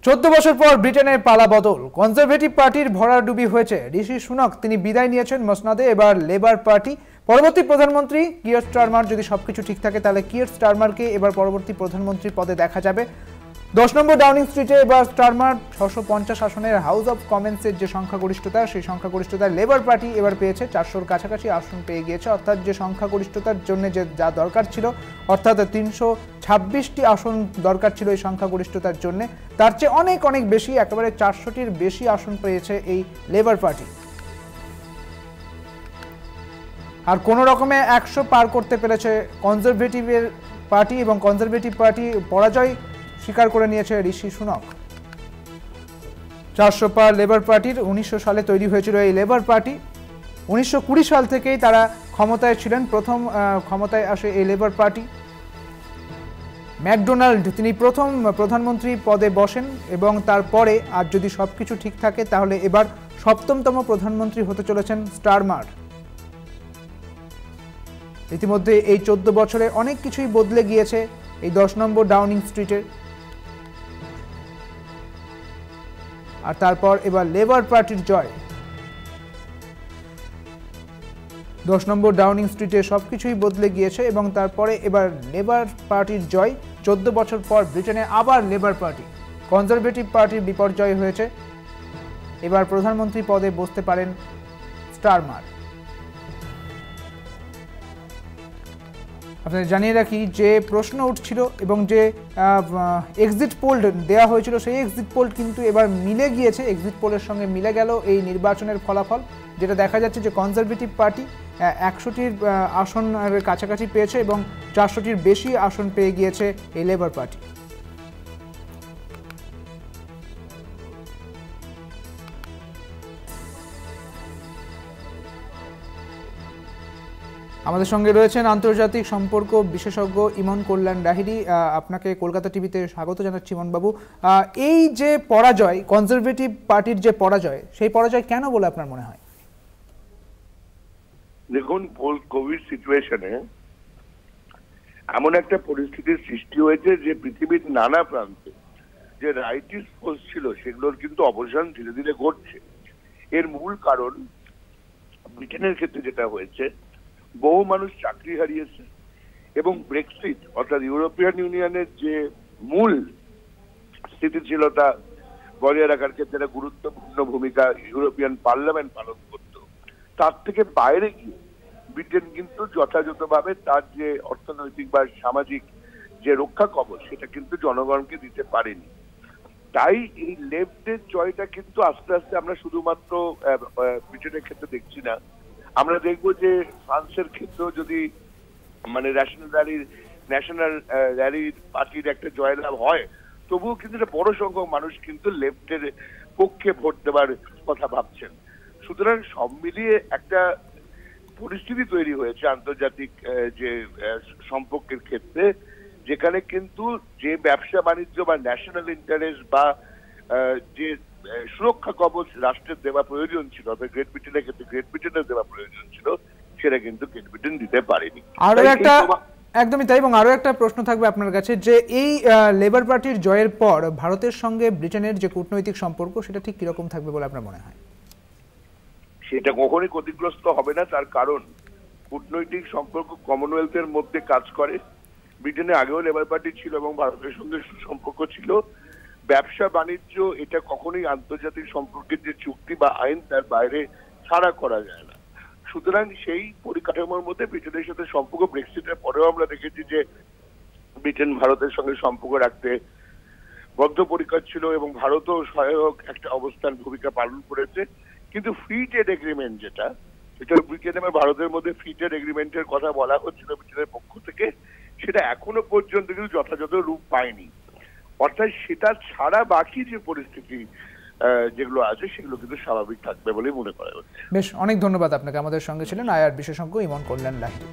14 বছর পর ব্রিটেনের পালা বদল। কনজারভেটিভ পার্টির ভরাডুবি হয়েছে। ঋষি সুনক তিনি বিদায় নিয়েছেন মসনদে। এবার লেবার পার্টি পরবর্তী প্রধানমন্ত্রী কিয়ার স্টারমার। যদি সবকিছু ঠিক থাকে তাহলে কিয়ার স্টারমারকে এবার পরবর্তী প্রধানমন্ত্রী পদে দেখা যাবে। 10 নম্বর ডাউনিং স্ট্রিটে এবার স্টারমার 650 আসনের হাউস অব কমন্সের যে সংখ্যাগরিষ্ঠতা, সেই সংখ্যাগরিষ্ঠতা লেবার পার্টি এবার পেয়েছে। 400-র কাছাকাছি আসন পেয়ে গিয়েছে। অর্থাৎ যে সংখ্যাগরিষ্ঠতার জন্য যে যা দরকার ছিল, অর্থাৎ 326টি আসন দরকার ছিল এই সংখ্যাগরিষ্ঠতার জন্য, তার চেয়ে অনেক অনেক বেশি, একেবারে 400টির বেশি আসন পেয়েছে এই লেবার পার্টি। আর কোনো রকমে 100 পার করতে পেরেছে কনজারভেটিভের পার্টি, এবং কনজারভেটিভ পার্টি পরাজয় স্বীকার করে নিয়েছে ঋষি সুনক। 400 পার লেবার পার্টির। 1900 সালে তৈরি হয়েছিল এই লেবার পার্টি। 1920 সাল থেকেই তারা ক্ষমতায় ছিলেন। প্রথম ক্ষমতায় আসে এই লেবার পার্টি। ম্যাকডোনাল্ড তিনি প্রথম প্রধানমন্ত্রী পদে বসেন, এবং তারপরে আর যদি সবকিছু ঠিক থাকে তাহলে এবার 7তম প্রধানমন্ত্রী হতে চলেছেন স্টারমার। ইতিমধ্যে এই 14 বছরে অনেক কিছুই বদলে গিয়েছে এই 10 নম্বর ডাউনিং স্ট্রিটের। আর তারপর এবার লেবার পার্টির জয়। 10 নম্বর ডাউনিং স্ট্রিটে সবকিছুই বদলে গিয়েছে, এবং তারপরে এবার লেবার পার্টির জয়। 14 বছর পর ব্রিটেনে আবার লেবার পার্টি। কনজারভেটিভ পার্টির বিপর্যয় হয়েছে। এবার প্রধানমন্ত্রী পদে বসতে পারেন স্টারমার। আপনাদের জানিয়ে রাখি যে প্রশ্ন উঠছিল এবং যে এক্সিট পোল দেওয়া হয়েছিল, সেই এক্সিট পোল কিন্তু এবার মিলে গিয়েছে। এক্সিট পোলের সঙ্গে মিলে গেল এই নির্বাচনের ফলাফল, যেটা দেখা যাচ্ছে যে কনজারভেটিভ পার্টি 100টির আসনের কাছাকাছি পেয়েছে, এবং 400টির বেশি আসন পেয়ে গিয়েছে এই লেবার পার্টি। আমাদের সঙ্গে রয়েছেন আন্তর্জাতিক সম্পর্ক বিশেষজ্ঞ ইমন কল্যাণ লাহিড়ী। আপনাকে কলকাতা টিভিতে স্বাগত জানাচ্ছি ইমন বাবু। এই যে পরাজয়, কনজারভেটিভ পার্টির যে পরাজয়, সেই পরাজয় কেন বলে আপনার মনে হয়? দেখুন, পোস্ট কোভিড সিচুয়েশনে এমন একটা পরিস্থিতির সৃষ্টি হয়েছে যে পৃথিবীর নানা প্রান্তে যে রাইটিস পোস্ট ছিল সেগুলোর কিন্তু অবসান ধীরে ধীরে ঘটছে। এর মূল কারণ ব্রিটেনের ক্ষেত্রে যেটা হয়েছে, বহু মানুষ চাকরি হারিয়েছে, এবং ব্রেক্সিট অর্থাৎ ইউরোপিয়ান ইউনিয়নের যে মূল স্থিতিশীলতা বজায় রাখার ক্ষেত্রে একটা গুরুত্বপূর্ণ ভূমিকা ইউরোপিয়ান পার্লামেন্ট পালন করত, তার থেকে বাইরে গিয়ে ব্রিটেন কিন্তু যথাযথভাবে তার যে অর্থনৈতিক বা সামাজিক যে রক্ষা কবচ সেটা কিন্তু জনগণকে দিতে পারেনি। তাই এই লেফটের জয়টা কিন্তু আস্তে আস্তে আমরা শুধুমাত্র ব্রিটেনের ক্ষেত্রে দেখছি না, আমরা দেখবো যে ফ্রান্সের ক্ষেত্রেও যদি মানে ন্যাশনাল র্যালির পার্টির একটা জয়লাভ হয়, তবুও কিন্তু একটা বড় সংখ্যক মানুষ কিন্তু লেফটের পক্ষে ভোট দেওয়ার কথা ভাবছেন। সুতরাং সব মিলিয়ে একটা পরিস্থিতি তৈরি হয়েছে আন্তর্জাতিক যে সম্পর্কের ক্ষেত্রে, যেখানে কিন্তু যে ব্যবসা বাণিজ্য বা ন্যাশনাল ইন্টারেস্ট বা যে সুরক্ষা কবচ রাষ্ট্রের দেওয়া প্রয়োজন ছিল, গ্রেট ব্রিটেনের ক্ষেত্রে গ্রেট ব্রিটেনের দেওয়া প্রয়োজন ছিল, সেটা কিন্তু গ্রেট ব্রিটেন দিতে পারেনি। আরো একটা একদমই তাই। এবং আরো একটা প্রশ্ন থাকবে আপনার কাছে, যে এই লেবার পার্টির জয়ের পর ভারতের সঙ্গে ব্রিটেনের যে কূটনৈতিক সম্পর্ক, সেটা ঠিক কিরকম থাকবে বলে আপনার মনে হয়? সেটা কখনোই ক্ষতিগ্রস্ত হবে না। তার কারণ কূটনৈতিক সম্পর্ক কমনওয়েলথের মধ্যে কাজ করে। ব্রিটেনে আগেও লেবার পার্টি ছিল এবং ভারতের সঙ্গে সুসম্পর্ক ছিল। ব্যবসা বাণিজ্য এটা কখনোই আন্তর্জাতিক সম্পর্কের যে চুক্তি বা আইন, তার বাইরে ছাড়া করা যায় না। সুতরাং সেই পরিকাঠামোর মধ্যে ব্রিটেনের সাথে সম্পর্ক, ব্রেক্সিটের পরেও আমরা দেখেছি যে ব্রিটেন ভারতের সঙ্গে সম্পর্ক রাখতে বদ্ধপরিকর ছিল, এবং ভারতও সহায়ক একটা অবস্থান ভূমিকা পালন করেছে। কিন্তু ফ্রি ট্রেড এগ্রিমেন্ট যেটা ব্রিটেন এবং ভারতের মধ্যে ফ্রি ট্রেড এগ্রিমেন্টের কথা বলা হচ্ছিল ব্রিটেনের পক্ষ থেকে, সেটা এখনো পর্যন্ত কিন্তু যথাযথ রূপ পায়নি। অর্থাৎ সেটা ছাড়া বাকি যে পরিস্থিতি যেগুলো আছে সেগুলো কিন্তু স্বাভাবিক থাকবে বলে মনে করা হচ্ছে। বেশ, অনেক ধন্যবাদ আপনাকে। আমাদের সঙ্গে ছিলেন আইআর বিশেষজ্ঞ ইমন কল্যাণ লাহিড়ী।